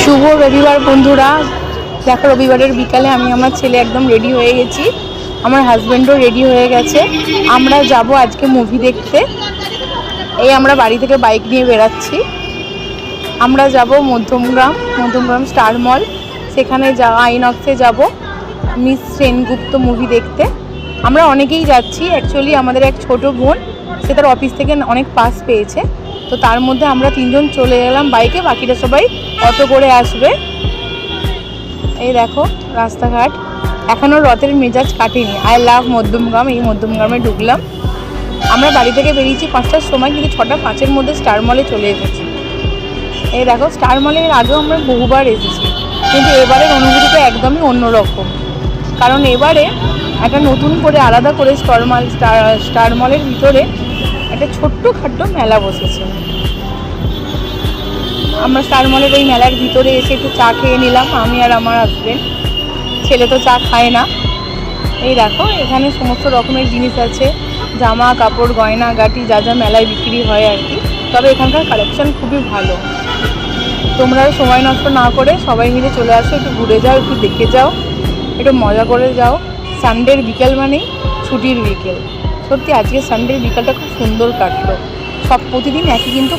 শুভ রবিবার বন্ধুরা। দেখো, রবিবারের বিকালে আমি আমার ছেলে একদম রেডি হয়ে গেছি, আমার হাজব্যান্ডও রেডি হয়ে গেছে। আমরা যাব আজকে মুভি দেখতে। এই আমরা বাড়ি থেকে বাইক নিয়ে বেরাচ্ছি। আমরা যাব মধ্যমগ্রাম স্টার মল, সেখানে আইনক্সে যাব মিস সেনগুপ্ত মুভি দেখতে। আমরা অনেকেই যাচ্ছি। অ্যাকচুয়ালি আমাদের এক ছোট বোন, সে তার অফিস থেকে অনেক পাস পেয়েছে, তো তার মধ্যে আমরা 3 জন চলে গেলাম বাইকে, বাকিটা সবাই অটো করে আসবে। এই দেখো রাস্তাঘাট, এখনও রথের মেজাজ কাটেনি। I love Madhyamgram. এই মধ্যমগ্রামে ঢুকলাম। আমরা বাড়ি থেকে বেরিয়েছি 5টার সময়, কিন্তু 6টা 5-এর মধ্যে স্টার মলে চলে এসেছি। এই দেখো, স্টার মলে এর আগেও আমরা বহুবার এসেছি, কিন্তু এবারের অনুভূতিটা একদমই অন্যরকম। কারণ এবারে একটা নতুন করে আলাদা করে স্টার মলের ভিতরে একটা ছোট্ট খাট্ট মেলা বসেছে। আমরা স্টার মলের ওই মেলার ভিতরে এসে একটু চা খেয়ে নিলাম, আমি আর আমার হাজব্যান্ড। ছেলে তো চা খায় না। এই দেখো, এখানে সমস্ত রকমের জিনিস আছে, জামা কাপড় গয়না গাটি যা যা মেলায় বিক্রি হয় আর কি। তবে এখানকার কালেকশন খুবই ভালো। তোমরাও সময় নষ্ট না করে সবাই মিলে চলে আসো, একটু ঘুরে যাও, একটু দেখে যাও, একটু মজা করে যাও। সানডের বিকেল মানেই ছুটির বিকেল। সত্যি আজকে সানডের বিকালটা খুব সুন্দর কাটলো। প্রতিদিন একই কিন্তু